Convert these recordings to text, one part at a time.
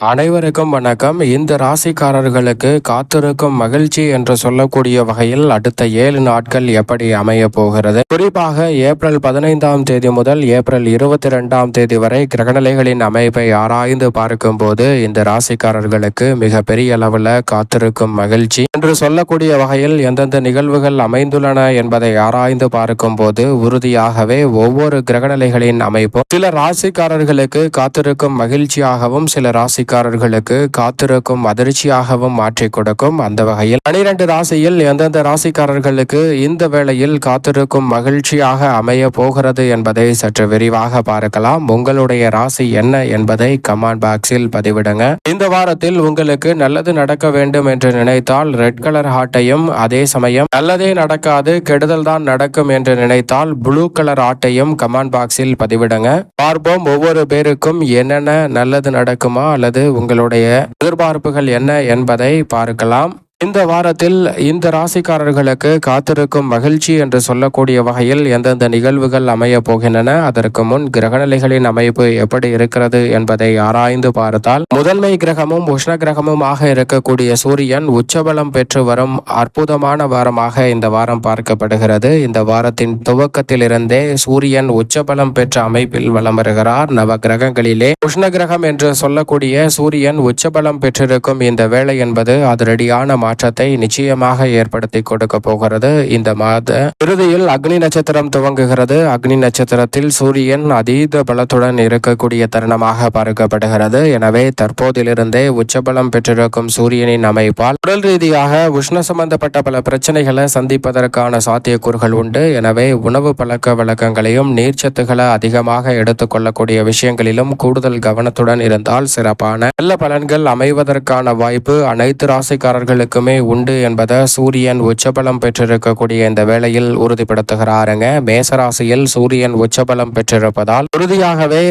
அனைவருக்கும் வணக்கம். இந்த ராசிக்காரர்களுக்கு காத்திருக்கும் மகிழ்ச்சி என்று சொல்லக்கூடிய வகையில் அடுத்த 7 நாட்கள் எப்படி அமைய போகிறது, குறிப்பாக ஏப்ரல் 15ஆம் தேதி முதல் ஏப்ரல் 22ஆம் தேதி வரை கிரகநிலைகளின் அமைப்பை ஆராய்ந்து பார்க்கும் போது இந்த ராசிக்காரர்களுக்கு மிக பெரிய அளவில் காத்திருக்கும் மகிழ்ச்சி என்று சொல்லக்கூடிய வகையில் எந்தெந்த நிகழ்வுகள் அமைந்துள்ளன என்பதை ஆராய்ந்து பார்க்கும் போது உறுதியாகவே ஒவ்வொரு கிரகநிலைகளின் அமைப்பும் சில ராசிக்காரர்களுக்கு காத்திருக்கும் மகிழ்ச்சியாகவும் சில ராசிக்காரர்களுக்கு காத்திருக்கும் அதிர்ச்சியாகவும் மாற்றிக் கொடுக்கும். அந்த வகையில் 12 ராசியில் எந்தெந்த ராசிக்காரர்களுக்கு இந்த வேளையில் காத்திருக்கும் மகிழ்ச்சியாக அமைய போகிறது என்பதை சற்று விரிவாக பார்க்கலாம். உங்களுடைய ராசி என்ன என்பதை கமெண்ட் பாக்ஸில் பதிவிடுங்க. இந்த வாரத்தில் உங்களுக்கு நல்லது நடக்க வேண்டும் என்று நினைத்தால் ரெட் கலர் ஹார்ட்டையும், அதே சமயம் நல்லதே நடக்காது கெடுதல் தான் நடக்கும் என்று நினைத்தால் ப்ளூ கலர் ஹார்ட்டையும் கமெண்ட் பாக்ஸில் பதிவிடுங்க. பார்ப்போம் ஒவ்வொரு பேருக்கும் என்னென்ன நல்லது நடக்குமா அல்லது உங்களுடைய எதிர்பார்ப்புகள் என்ன என்பதை பார்க்கலாம். இந்த வாரத்தில் இந்த ராசிக்காரர்களுக்கு காத்திருக்கும் மகிழ்ச்சி என்று சொல்லக்கூடிய வகையில் எந்தெந்த நிகழ்வுகள் அமைய போகின்றன, அதற்கு முன் கிரகநிலைகளின் அமைப்பு எப்படி இருக்கிறது என்பதை ஆராய்ந்து பார்த்தால் முதன்மை கிரகமும் உஷ்ண கிரகமுமாக இருக்கக்கூடிய சூரியன் உச்சபலம் பெற்று வரும் அற்புதமான வாரமாக இந்த வாரம் பார்க்கப்படுகிறது. இந்த வாரத்தின் துவக்கத்திலிருந்தே சூரியன் உச்சபலம் பெற்ற அமைப்பில் வலம் வருகிறார். நவ கிரகங்களிலே உஷ்ண கிரகம் என்று சொல்லக்கூடிய சூரியன் உச்சபலம் பெற்றிருக்கும் இந்த வேளை என்பது அதிரடியான மாற்றத்தை நிச்சயமாக ஏற்படுத்தி கொடுக்க போகிறது. இந்த மாத இறுதியில் அக்னி நட்சத்திரம் துவங்குகிறது. அக்னி நட்சத்திரத்தில் சூரியன் அதீத பலத்துடன் இருக்கக்கூடிய தருணமாக பார்க்கப்படுகிறது. எனவே தற்போதிலிருந்தே உச்சபலம் பெற்றிருக்கும் சூரியனின் அமைப்பால் உடல் ரீதியாக உஷ்ண சம்பந்தப்பட்ட பல பிரச்சனைகளை சந்திப்பதற்கான சாத்தியக்கூறுகள் உண்டு. எனவே உணவு பழக்க வழக்கங்களையும் நீர்ச்சத்துக்களை அதிகமாக எடுத்துக்கொள்ளக்கூடிய விஷயங்களிலும் கூடுதல் கவனத்துடன் இருந்தால் சிறப்பான நல்ல பலன்கள் அமைவதற்கான வாய்ப்பு அனைத்து ராசிக்காரர்களுக்கு உண்டு என்பதை சூரியன் உச்சபலம் பெற்றிருக்கக்கூடிய இந்த வேளையில் உறுதிப்படுத்துகிறாருங்க. மேசராசியில் சூரியன் உச்சபலம் பெற்றிருப்பதால் உறுதியாகவே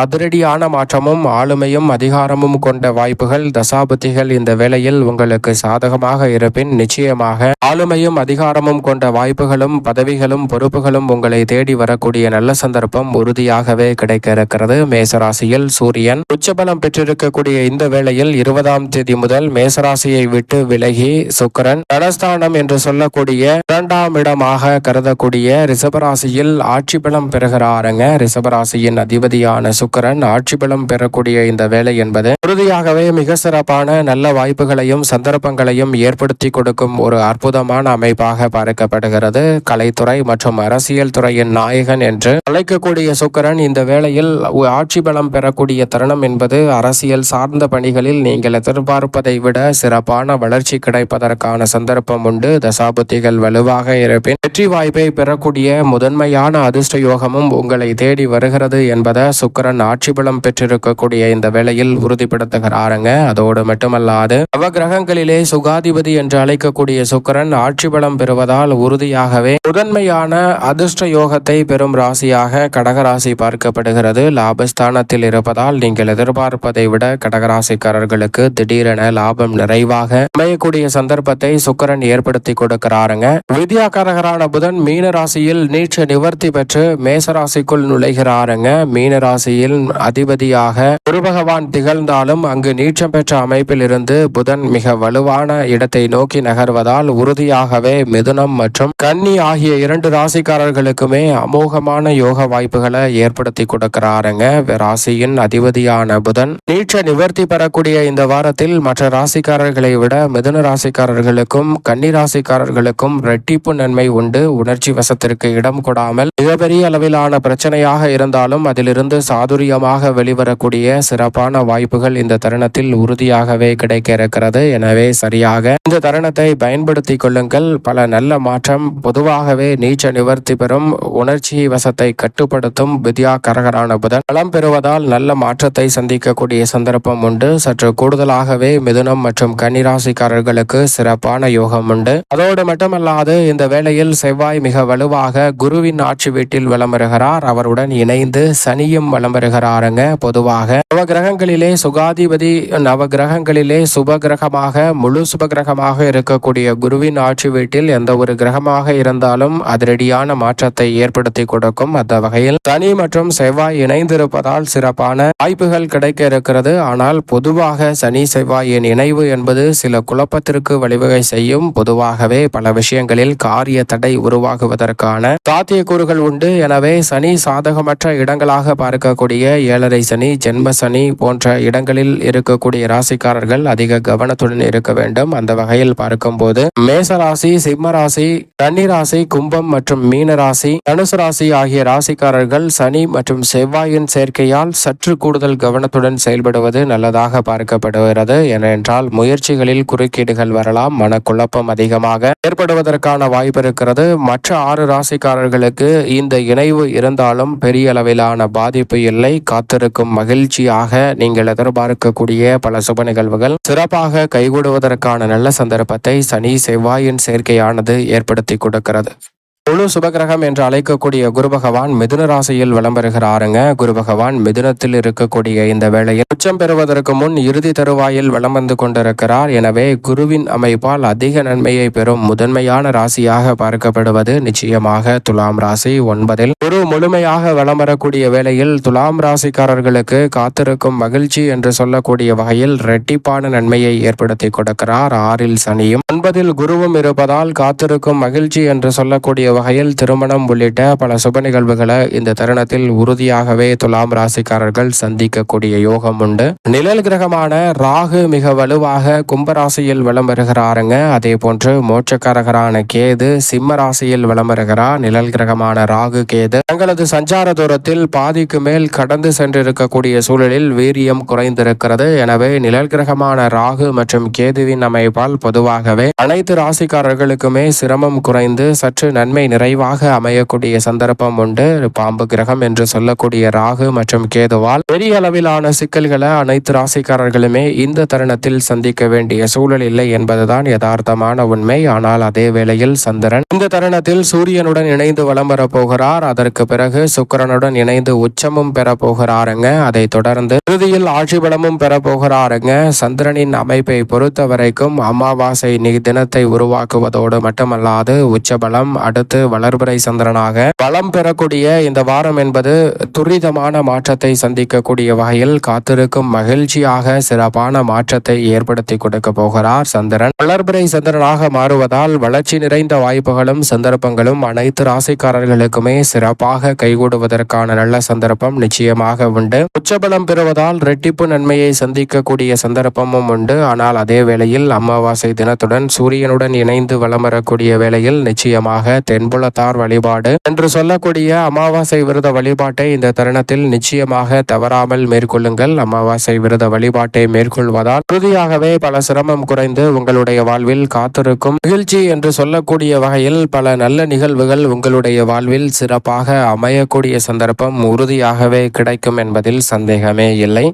அதிரடியான மாற்றமும் ஆளுமையும் அதிகாரமும் கொண்ட வாய்ப்புகள் தசாபுத்திகள் இந்த வேளையில் உங்களுக்கு சாதகமாக இருப்பின் நிச்சயமாக ஆளுமையும் அதிகாரமும் கொண்ட வாய்ப்புகளும் பதவிகளும் பொறுப்புகளும் உங்களை தேடி வரக்கூடிய நல்ல சந்தர்ப்பம் உறுதியாகவே கிடைக்க இருக்கிறது. மேசராசியில் சூரியன் உச்சபலம் பெற்றிருக்கக்கூடிய இந்த வேளையில் 20ஆம் தேதி முதல் மேசராசியை விட்டு விலகி சுக்கிரன் தனஸ்தானம் என்று சொல்லக்கூடிய 2ஆம் இடமாக கருதக்கூடிய ரிஷபராசியில் ஆட்சி பலம் பெறுகிறாருங்க. ரிஷபராசியின் அதிபதியான சுக்கிரன் ஆட்சி பலம் பெறக்கூடிய இந்த வேலை என்பது உறுதியாகவே மிக சிறப்பான நல்ல வாய்ப்புகளையும் சந்தர்ப்பங்களையும் ஏற்படுத்தி கொடுக்கும் ஒரு அற்புதமான அமைப்பாக பார்க்கப்படுகிறது. கலைத்துறை மற்றும் அரசியல் துறையின் நாயகன் என்று அழைக்கக்கூடிய சுக்கிரன் இந்த வேளையில் ஆட்சி பலம் பெறக்கூடிய தருணம் என்பது அரசியல் சார்ந்த பணிகளில் நீங்கள் எதிர்பார்ப்பதை விட சிறப்பான வளர்ச்சி கிடைப்பதற்கான சந்தர்ப்பம் உண்டு. தசாபுத்திகள் வலுவாக இருப்பின் வெற்றி வாய்ப்பை பெறக்கூடிய முதன்மையான அதிர்ஷ்ட யோகமும் உங்களை தேடி வருகிறது என்பதை சுக்கிரன் ஆட்சி பலம் பெற்றிருக்கக்கூடிய இந்த வேளையில் உறுதிப்படுத்துகிறாருங்க. அதோடு மட்டுமல்லாது நவ கிரகங்களிலே சுகாதிபதி என்று அழைக்கக்கூடிய சுக்கிரன் ஆட்சி பலம் பெறுவதால் உறுதியாகவே முதன்மையான அதிர்ஷ்ட யோகத்தை பெறும் ராசியாக கடகராசி பார்க்கப்படுகிறது. லாபஸ்தானத்தில் இருப்பதால் நீங்கள் எதிர்பார்ப்பதை விட கடகராசிக்காரர்களுக்கு திடீரென லாபம் நிறைவாக அமையக்கூடிய சந்தர்ப்பத்தை சுக்கிரன் ஏற்படுத்தி கொடுக்கிறாருங்க. வித்யாகாரகரான புதன் மீன ராசியில் நீச்ச நிவர்த்தி பெற்று மேசராசிக்குள் நுழைகிறாருங்க. மீன ராசியில் அதிபதியாக குரு பகவான் திகழ்ந்தாலும் அங்கு நீச்சம் பெற்ற அமைப்பில் இருந்து புதன் மிக வலுவான இடத்தை நோக்கி நகர்வதால் உறுதியாகவே மிதுனம் மற்றும் கன்னி ஆகிய 2 ராசிக்காரர்களுக்குமே அமோகமான யோக வாய்ப்புகளை ஏற்படுத்தி கொடுக்கிறாருங்க. ராசியின் அதிபதியான புதன் நீச்ச நிவர்த்தி பெறக்கூடிய இந்த வாரத்தில் மற்ற ராசிக்காரர்களை விட மிதுன ராசிக்காரர்களுக்கும் கன்னி ராசிக்காரர்களுக்கும் இரட்டிப்பு நன்மை உண்டு. உணர்ச்சி வசத்திற்கு இடம் கொடாமல் மிகப்பெரிய அளவிலான பிரச்சனையாக இருந்தாலும் அதிலிருந்து சாதுரியமாக வெளிவரக்கூடிய சிறப்பான வாய்ப்புகள் இந்த தருணத்தில் உறுதியாகவே கிடைக்க இருக்கிறது. எனவே சரியாக இந்த தருணத்தை பயன்படுத்தி கொள்ளுங்கள். பல நல்ல மாற்றம் பொதுவாகவே நீச்ச நிவர்த்தி பெறும் உணர்ச்சி வசத்தை கட்டுப்படுத்தும் வித்யாகாரகரான புதன் பலம் பெறுவதால் நல்ல மாற்றத்தை சந்திக்கக்கூடிய சந்தர்ப்பம் உண்டு. சற்று கூடுதலாகவே மிதுனம் மற்றும் கன்னிராசிக்காரர்களுக்கு சிறப்பான யோகம் உண்டு. அதோடு மட்டுமல்லாது இந்த வேளையில் செவ்வாய் மிக வலுவாக குருவின் ஆட்சி வீட்டில் வலம் வருகிறார். அவருடன் இணைந்து சனியும் வலம் வருகிறாருங்க. பொதுவாக நவ கிரகங்களிலே சுக யோகாதிபதி நவகிரகங்களிலே சுப கிரகமாக முழு சுப கிரகமாக இருக்கக்கூடிய குருவின் ஆட்சி வீட்டில் எந்த ஒரு கிரகமாக இருந்தாலும் அதிரடியான மாற்றத்தை ஏற்படுத்தி கொடுக்கும். அந்த வகையில் சனி மற்றும் செவ்வாய் இணைந்திருப்பதால் சிறப்பான வாய்ப்புகள் கிடைக்க இருக்கிறது. ஆனால் பொதுவாக சனி செவ்வாயின் இணைவு என்பது சில குழப்பத்திற்கு வழிவகை செய்யும். பொதுவாகவே பல விஷயங்களில் காரிய தடை உருவாகுவதற்கான சாத்தியக்கூறுகள் உண்டு. எனவே சனி சாதகமற்ற இடங்களாக பார்க்கக்கூடிய ஏழரை சனி, ஜென்ம சனி போன்ற இடங்களில் இருக்கக்கூடிய ராசிக்காரர்கள் அதிக கவனத்துடன் இருக்க வேண்டும். அந்த வகையில் பார்க்கும்போது மேசராசி, சிம்ம ராசி, கன்னி ராசி, கும்பம் மற்றும் மீன ராசி, தனுசு ராசி ஆகிய ராசிக்காரர்கள் சனி மற்றும் செவ்வாயின் சேர்க்கையால் சற்று கூடுதல் கவனத்துடன் செயல்படுவது நல்லதாக பார்க்கப்படுகிறது. ஏனென்றால் முயற்சிகளில் குறுக்கீடுகள் வரலாம், மனக்குழப்பம் அதிகமாக ஏற்படுவதற்கான வாய்ப்பு இருக்கிறது. மற்ற 6 ராசிக்காரர்களுக்கு இந்த இணைவு இருந்தாலும் பெரிய அளவிலான பாதிப்பு இல்லை. காத்திருக்கும் மகிழ்ச்சியாக நீங்கள் எதிர்பார்க்கக்கூடிய பல சுப நிகழ்வுகள் சிறப்பாக கைகூடுவதற்கான நல்ல சந்தர்ப்பத்தை சனி செவ்வாயின் சேர்க்கையானது ஏற்படுத்தி கொடுக்கிறது. முழு சுபகிரகம் என்று அழைக்கக்கூடிய குரு பகவான் மிதுன ராசியில் விளம்பருகிறாருங்க. குரு பகவான் மிதுனத்தில் இருக்கக்கூடிய இந்த வேளையில் உச்சம் பெறுவதற்கு முன் இறுதி தருவாயில் வலம் வந்து கொண்டிருக்கிறார். எனவே குருவின் அமைப்பால் அதிக நன்மையை பெறும் முதன்மையான ராசியாக பார்க்கப்படுவது நிச்சயமாக துலாம் ராசி. 9இல் குரு முழுமையாக வலம் வரக்கூடிய வேளையில் துலாம் ராசிக்காரர்களுக்கு காத்திருக்கும் மகிழ்ச்சி என்று சொல்லக்கூடிய வகையில் இரட்டிப்பான நன்மையை ஏற்படுத்தி கொடுக்கிறார். 6இல் சனியும் 9இல் குருவும் இருப்பதால் காத்திருக்கும் மகிழ்ச்சி என்று சொல்லக்கூடிய வகையில் திருமணம் உள்ளிட்ட பல சுப நிகழ்வுகளை இந்த தருணத்தில் உறுதியாகவே துலாம் ராசிக்காரர்கள் சந்திக்கக்கூடிய யோகம் உண்டு. நிழல் கிரகமான ராகு மிக வலுவாக கும்பராசியில் வலம் வருகிறாருங்க. அதே போன்று மோட்சக்காரகரான கேது சிம்ம ராசியில் வலம் வருகிறார். நிழல் கிரகமான ராகு கேது தங்களது சஞ்சார தூரத்தில் பாதிக்கு மேல் கடந்து சென்றிருக்கக்கூடிய சூழலில் வீரியம் குறைந்திருக்கிறது. எனவே நிழல் கிரகமான ராகு மற்றும் கேதுவின் அமைப்பால் பொதுவாகவே அனைத்து ராசிக்காரர்களுக்குமே சிரமம் குறைந்து சற்று நன்மை நிறைவாக அமையக்கூடிய சந்தர்ப்பம் உண்டு. பாம்பு கிரகம் என்று சொல்லக்கூடிய ராகு மற்றும் கேதுவால் பெரிய அளவிலான சிக்கல்களை அனைத்து ராசிக்காரர்களுமே இந்த தருணத்தில் சந்திக்க வேண்டிய சூழல் இல்லை என்பதுதான் யதார்த்தமான உண்மை. ஆனால் அதே வேளையில் சந்திரன் இந்த தருணத்தில் சூரியனுடன் இணைந்து வலம் வரப்போகிறார். அதற்கு பிறகு சுக்கிரனுடன் இணைந்து உச்சமும் பெற போகிறாருங்க. அதை தொடர்ந்து இறுதியில் ஆட்சி பலமும் பெற போகிறாருங்க. சந்திரனின் அமைப்பை பொறுத்த வரைக்கும் அமாவாசை தினத்தை உருவாக்குவதோடு மட்டுமல்லாது உச்சபலம் அடுத்து வளர்பிறை சந்திரனாக பலம் பெறக்கூடிய இந்த வாரம் என்பது துரிதமான மாற்றத்தை சந்திக்கக்கூடிய வகையில் காத்திருக்கும் மகிழ்ச்சியாக சிறப்பான மாற்றத்தை ஏற்படுத்தி கொடுக்க போகிறார் சந்திரன். வளர்பிறை சந்திரனாக மாறுவதால் வளர்ச்சி நிறைந்த வாய்ப்புகளும் சந்தர்ப்பங்களும் அனைத்து ராசிக்காரர்களுக்குமே சிறப்பாக கைகூடுவதற்கான நல்ல சந்தர்ப்பம் நிச்சயமாக உண்டு. உச்சபலம் பெறுவதால் இரட்டிப்பு நன்மையை சந்திக்கக்கூடிய சந்தர்ப்பமும் உண்டு. ஆனால் அதே வேளையில் அமாவாசை தினத்துடன் சூரியனுடன் இணைந்து வலம் வரக்கூடிய வேளையில் நிச்சயமாக தென்புலத்தார் வழிபாடு என்று சொல்லக்கூடிய அமாவாசை விரத வழிபாட்டை இந்த தருணத்தில் நிச்சயமாக தவறாமல் மேற்கொள்ளுங்கள். அமாவாசை விரத வழிபாட்டை மேற்கொள்வதால் உறுதியாகவே பல சிரமம் குறைந்து உங்களுடைய வாழ்வில் காத்திருக்கும் மகிழ்ச்சி என்று சொல்லக்கூடிய வகையில் பல நல்ல நிகழ்வுகள் உங்களுடைய வாழ்வில் சிறப்பாக அமையக்கூடிய சந்தர்ப்பம் உறுதியாகவே கிடைக்கும் என்பதில் சந்தேகமே இல்லை.